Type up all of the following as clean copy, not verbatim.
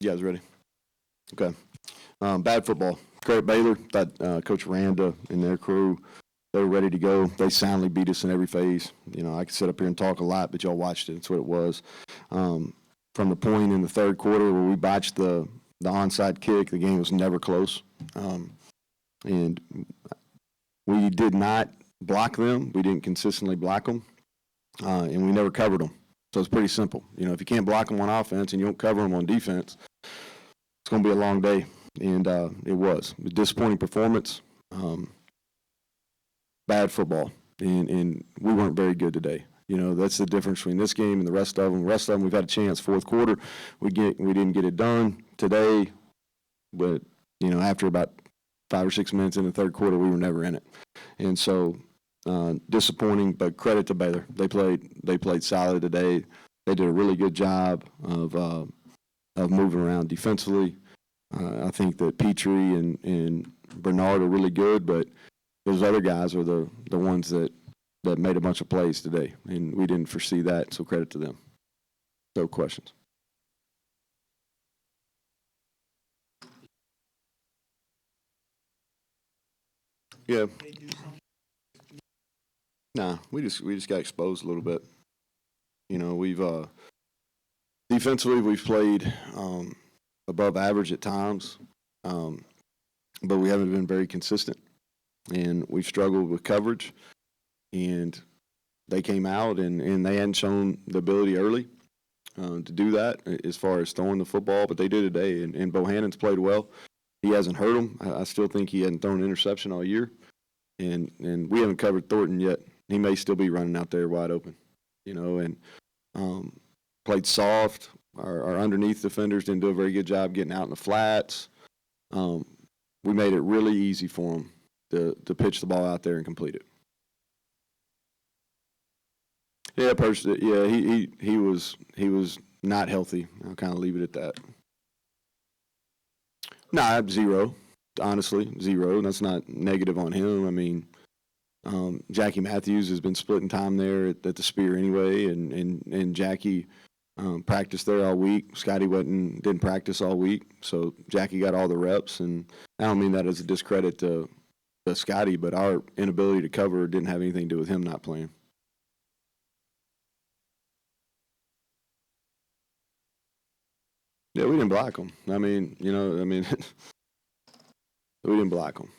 You guys ready? Okay. Bad football. Credit Baylor. Thought Coach Randa and their crew, they were ready to go. They soundly beat us in every phase. You know, I could sit up here and talk a lot, but y'all watched it. That's what it was. From the point in the third quarter where we botched the onside kick, the game was never close. And we did not block them. We didn't consistently block them. And we never covered them. So it's pretty simple. You know, if you can't block them on offense and you don't cover them on defense, it's going to be a long day. And it was a disappointing performance, bad football, and we weren't very good today. You know, that's the difference between this game and the rest of them. The rest of them, we've had a chance. Fourth quarter, we didn't get it done today, but, you know, after about 5 or 6 minutes in the third quarter, we were never in it. And so disappointing, but credit to Baylor. They played solid today. They did a really good job of moving around defensively. I think that Petrie and Bernard are really good, but those other guys are the ones that made a bunch of plays today, and we didn't foresee that, so credit to them. No questions. Yeah. Nah, we just got exposed a little bit. You know, we've defensively we've played above average at times, but we haven't been very consistent, and we've struggled with coverage. And they came out and they hadn't shown the ability early to do that as far as throwing the football, but they did today. And Bohannon's played well. He hasn't hurt them. I still think he hadn't thrown an interception all year, and we haven't covered Thornton yet. He may still be running out there wide open, you know, and played soft. Our underneath defenders didn't do a very good job getting out in the flats. We made it really easy for them to pitch the ball out there and complete it. Yeah, he was not healthy. I'll kind of leave it at that. Nah, 0. Honestly, 0. That's not negative on him. I mean, Jackie Matthews has been splitting time there at the Spear anyway, and Jackie practiced there all week. Scotty didn't practice all week, so Jackie got all the reps. And I don't mean that as a discredit to Scotty, but our inability to cover didn't have anything to do with him not playing. Yeah, we didn't block them. I mean, we didn't block them.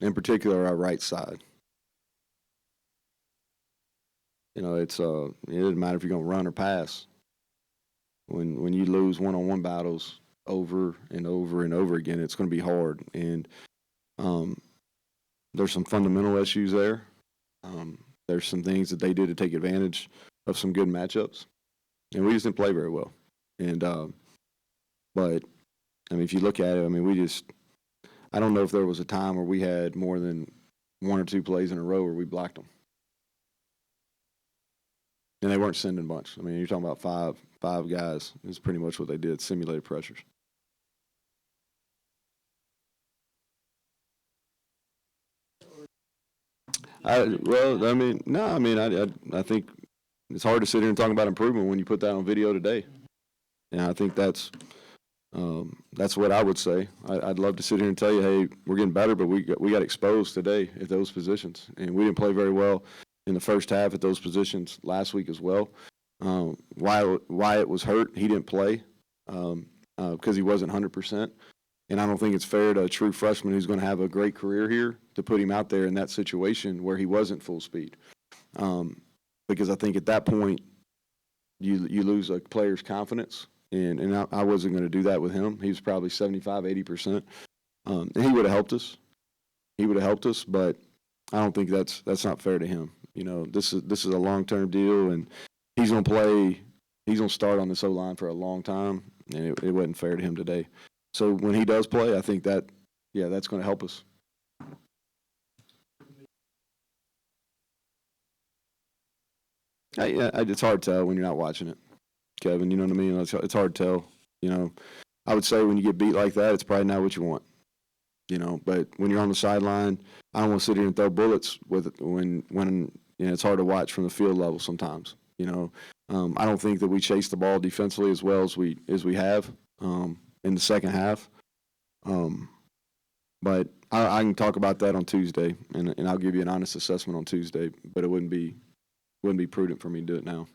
In particular, our right side. You know, it doesn't matter if you're going to run or pass. When you lose one-on-one battles over and over and over again, it's going to be hard. And there's some fundamental issues there. There's some things that they did to take advantage of some good matchups, and we just didn't play very well. And but I mean, if you look at it, I mean, I don't know if there was a time where we had more than 1 or 2 plays in a row where we blocked them. And they weren't sending bunch. I mean, you're talking about five guys. It's pretty much what they did, simulated pressures. I think it's hard to sit here and talk about improvement when you put that on video today. And I think that's what I would say. I'd love to sit here and tell you, hey, we're getting better, but we got exposed today at those positions, and we didn't play very well in the first half at those positions last week as well. Wyatt was hurt. He didn't play because he wasn't 100%. And I don't think it's fair to a true freshman who's going to have a great career here to put him out there in that situation where he wasn't full speed. Because I think at that point you lose a player's confidence. And I wasn't going to do that with him. He was probably 75, 80%. And he would have helped us. But I don't think that's not fair to him. You know, this is a long-term deal, and he's going to play. He's going to start on this O-line for a long time, and it wasn't fair to him today. So when he does play, I think that's going to help us. It's hard to tell when you're not watching it, Kevin. You know what I mean? It's hard to tell. You know, I would say when you get beat like that, it's probably not what you want. You know, but when you're on the sideline, I don't want to sit here and throw bullets with it when it's hard to watch from the field level sometimes. You know, I don't think that we chase the ball defensively as well as we have. in the second half. But I can talk about that on Tuesday, and I'll give you an honest assessment on Tuesday. But it wouldn't be prudent for me to do it now.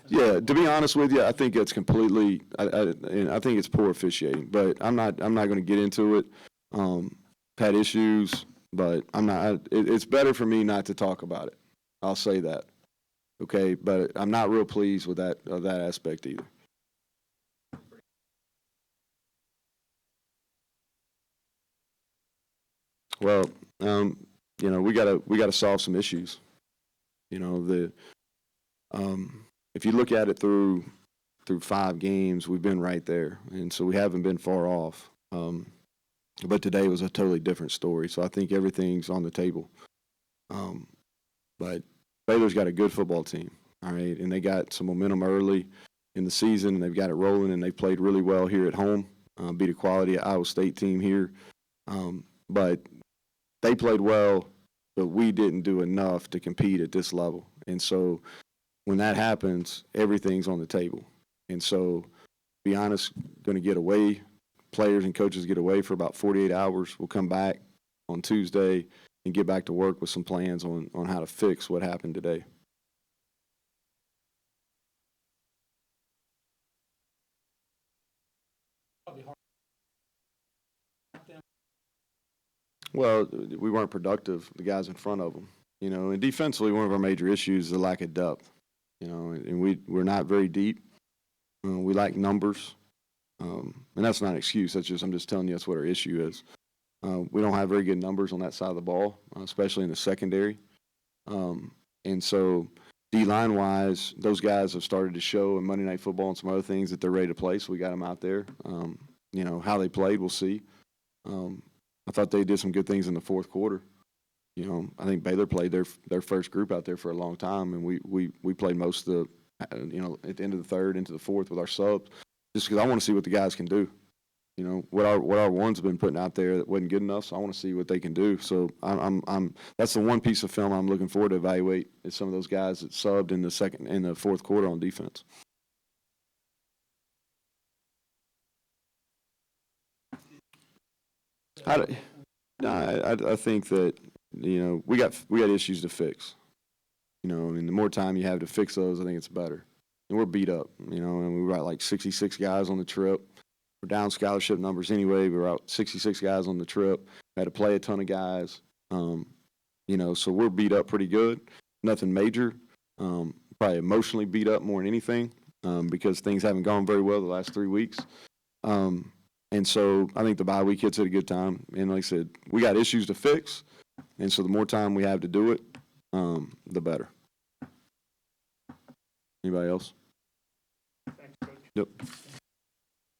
Yeah, to be honest with you, I think it's completely. I think it's poor officiating. But I'm not going to get into it. Had issues, but I'm not. It's better for me not to talk about it. I'll say that. Okay, but I'm not real pleased with that aspect either. Well, we gotta solve some issues. If you look at it through 5 games, we've been right there, and so we haven't been far off. But today was a totally different story. So I think everything's on the table. But Baylor's got a good football team, all right, and they got some momentum early in the season, and they've got it rolling, and they played really well here at home. Beat a quality Iowa State team here, but they played well, but we didn't do enough to compete at this level. And so when that happens, everything's on the table. And so, to be honest, going to get away. Players and coaches get away for about 48 hours. We'll come back on Tuesday and get back to work with some plans on how to fix what happened today. Well, we weren't productive, the guys in front of them. And defensively, one of our major issues is the lack of depth. And we're not very deep. We lack numbers. And that's not an excuse. I'm just telling you that's what our issue is. We don't have very good numbers on that side of the ball, especially in the secondary. And so D-line wise, those guys have started to show in Monday Night Football and some other things that they're ready to play. So we got them out there. How they played, we'll see. I thought they did some good things in the fourth quarter. I think Baylor played their first group out there for a long time, and we played most of the, at the end of the third into the fourth with our subs, just because I want to see what the guys can do. What our ones have been putting out there that wasn't good enough, so I want to see what they can do. So that's the one piece of film I'm looking forward to evaluate is some of those guys that subbed in the fourth quarter on defense. I think that we got issues to fix. And the more time you have to fix those, I think it's better. And we're beat up, and we got like 66 guys on the trip. We're down scholarship numbers anyway. We were out 66 guys on the trip. Had to play a ton of guys. So we're beat up pretty good. Nothing major. Probably emotionally beat up more than anything because things haven't gone very well the last 3 weeks. And so I think the bye week hits at a good time. And like I said, we got issues to fix. And so the more time we have to do it, the better. Anybody else? Thanks, Coach. Yep.